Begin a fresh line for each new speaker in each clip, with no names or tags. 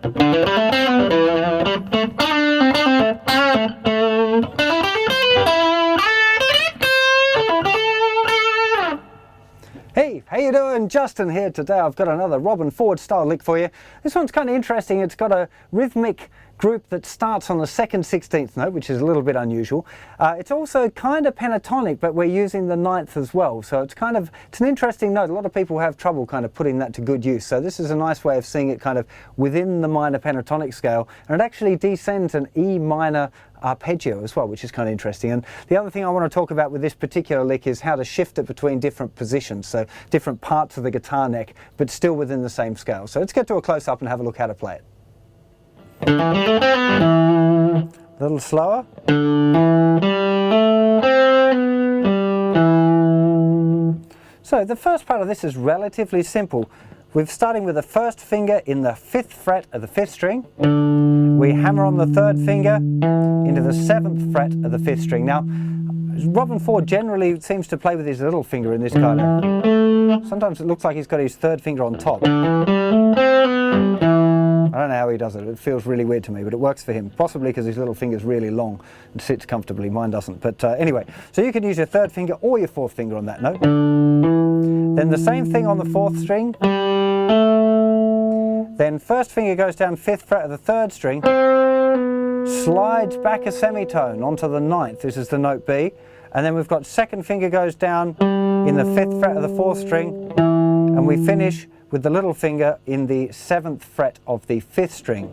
Hey, how you doing? Justin here. Today I've got another Robben Ford style lick for you. This one's kind of interesting. It's got a rhythmic group that starts on the second 16th note, which is a little bit unusual. It's also kind of pentatonic, but we're using the 9th as well. So it's an interesting note. A lot of people have trouble kind of putting that to good use. So this is a nice way of seeing it kind of within the minor pentatonic scale. And it actually descends an E minor arpeggio as well, which is kind of interesting. And the other thing I want to talk about with this particular lick is how to shift it between different positions, so different parts of the guitar neck, but still within the same scale. So let's get to a close-up and have a look how to play it. A little slower. So the first part of this is relatively simple. We're starting with the first finger in the 5th fret of the 5th string. We hammer on the 3rd finger into the 7th fret of the 5th string. Now, Robben Ford generally seems to play with his little finger in this kind of... Sometimes it looks like he's got his 3rd finger on top. I don't know how he does it. It feels really weird to me, but it works for him. Possibly because his little finger's really long and sits comfortably. Mine doesn't. But anyway, so you can use your 3rd finger or your 4th finger on that note. Then the same thing on the 4th string. Then 1st finger goes down 5th fret of the 3rd string, slides back a semitone onto the 9th. This is the note B. And then we've got 2nd finger goes down in the 5th fret of the 4th string, and we finish with the little finger in the 7th fret of the 5th string.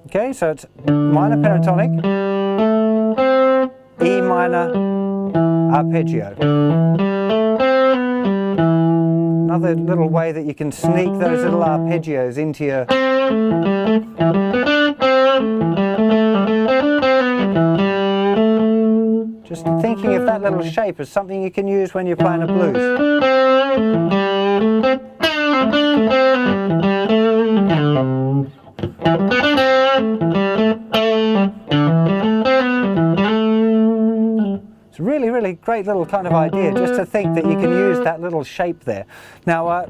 Okay, so it's minor pentatonic, E minor arpeggio. Another little way that you can sneak those little arpeggios into your... Just thinking of that little shape as something you can use when you're playing a blues. It's a really, really great little kind of idea, just to think that you can use that little shape there. Now,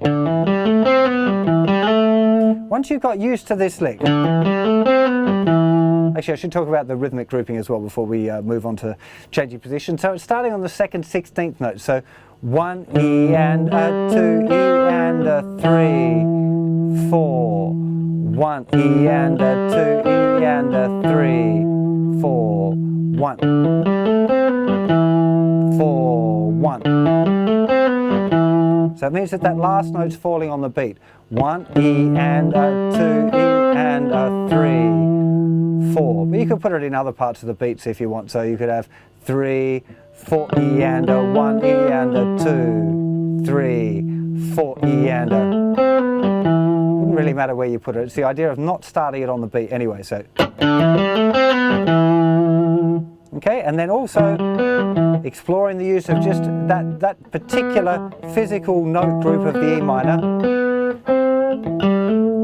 once you've got used to this lick, actually I should talk about the rhythmic grouping as well before we move on to changing position. So it's starting on the second 16th note. So 1 E and a 2 E and a 3, 4. 1 E and a 2 E and a 3, 4, 1. 4, 1. So it means that that last note's falling on the beat. 1 E and a 2 E and a 3, 4. But you could put it in other parts of the beats if you want. So you could have 3, 4 E and a 1 E and a 2, 3, 4 E and a... Wouldn't really matter where you put it. It's the idea of not starting it on the beat anyway. So. Okay, and then also exploring the use of just that particular physical note group of the E minor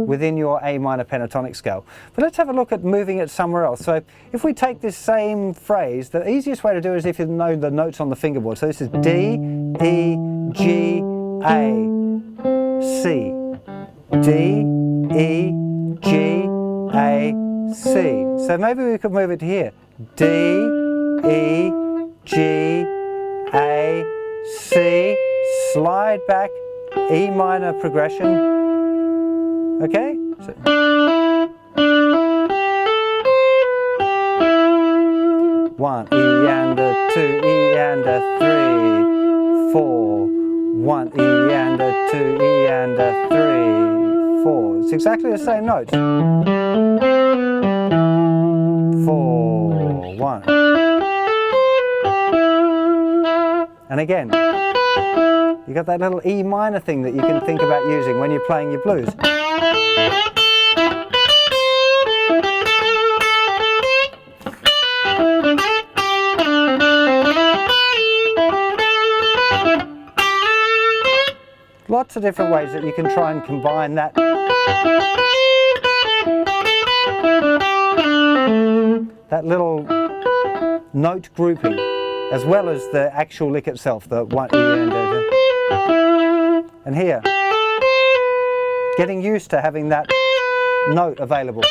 within your A minor pentatonic scale. But let's have a look at moving it somewhere else. So if we take this same phrase, the easiest way to do it is if you know the notes on the fingerboard. So this is D, E, G, A, C. D, E, G, A, C. So maybe we could move it to here. D, E, G, A, C, slide back, E minor progression. Okay? So 1 E and a 2 E and a 3, 4. 1 E and a 2 E and a 3, 4. It's exactly the same notes. 4, 1. And again, you got that little E minor thing that you can think about using when you're playing your blues. Lots of different ways that you can try and combine that little note grouping as well as the actual lick itself, the one, and here, getting used to having that note available.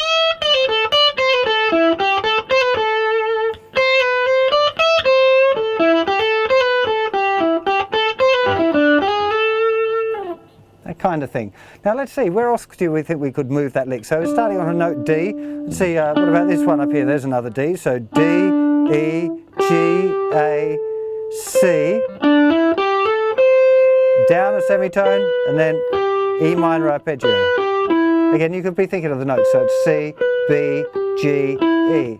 That kind of thing. Now let's see, where else do we think we could move that lick? So it's starting on a note D. Let's see, what about this one up here? There's another D. So D, E, G, A, C, down a semitone, and then E minor arpeggio. Again, you could be thinking of the notes, so it's C, B, G, E.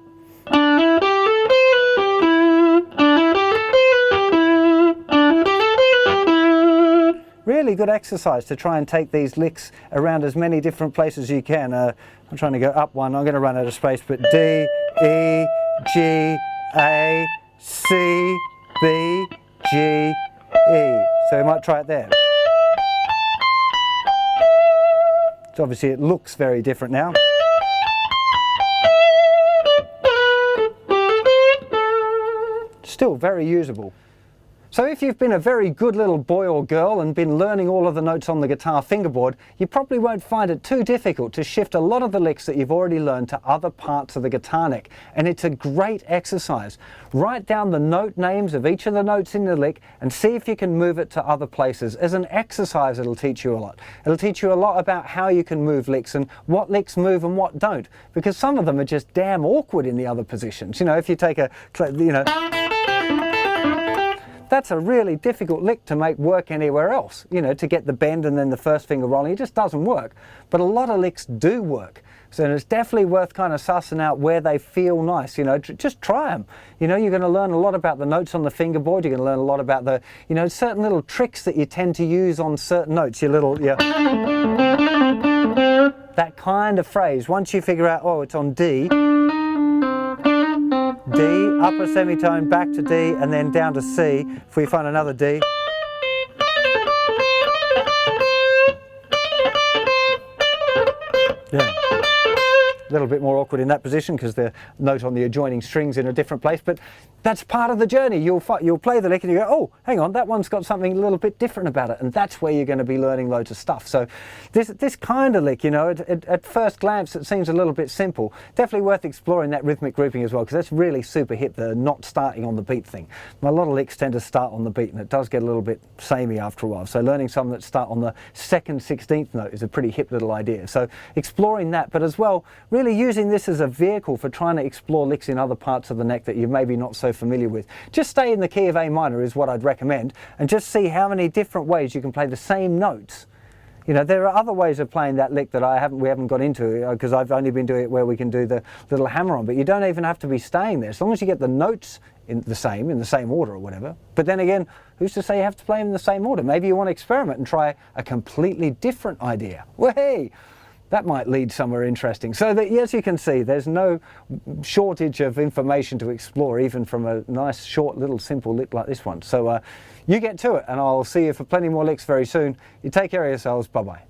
Really good exercise to try and take these licks around as many different places as you can. I'm trying to go up one, I'm going to run out of space, but D, E, G, A, C, B, G, E. So we might try it there. So obviously it looks very different now. Still very usable. So if you've been a very good little boy or girl and been learning all of the notes on the guitar fingerboard, you probably won't find it too difficult to shift a lot of the licks that you've already learned to other parts of the guitar neck. And it's a great exercise. Write down the note names of each of the notes in the lick and see if you can move it to other places. As an exercise, it'll teach you a lot. It'll teach you a lot about how you can move licks and what licks move and what don't. Because some of them are just damn awkward in the other positions. You know, if you take a, that's a really difficult lick to make work anywhere else, you know, to get the bend and then the first finger rolling. It just doesn't work. But a lot of licks do work. So it's definitely worth kind of sussing out where they feel nice, you know, just try them. You know, you're going to learn a lot about the notes on the fingerboard. You're going to learn a lot about the, you know, certain little tricks that you tend to use on certain notes. Your little, that kind of phrase. Once you figure out, oh, it's on D, D, upper semitone, back to D, and then down to C. If we find another D. Yeah. A little bit more awkward in that position because the note on the adjoining string's in a different place, but that's part of the journey. You'll play the lick and you go, oh, hang on, that one's got something a little bit different about it, and that's where you're going to be learning loads of stuff. So this kind of lick, you know, at first glance it seems a little bit simple. Definitely worth exploring that rhythmic grouping as well, because that's really super hip, the not starting on the beat thing. A lot of licks tend to start on the beat, and it does get a little bit samey after a while. So learning some that start on the second 16th note is a pretty hip little idea. So exploring that, but as well, really using this as a vehicle for trying to explore licks in other parts of the neck that you're maybe not so familiar with. Just stay in the key of A minor is what I'd recommend, and just see how many different ways you can play the same notes. You know, there are other ways of playing that lick that we haven't got into, because I've only been doing it where we can do the little hammer on, but you don't even have to be staying there, as long as you get the notes in the same order or whatever. But then again, who's to say you have to play them in the same order? Maybe you want to experiment and try a completely different idea. Well, hey, that might lead somewhere interesting. So that, as you can see, there's no shortage of information to explore, even from a nice, short, little, simple lick like this one. So you get to it, and I'll see you for plenty more licks very soon. You take care of yourselves. Bye-bye.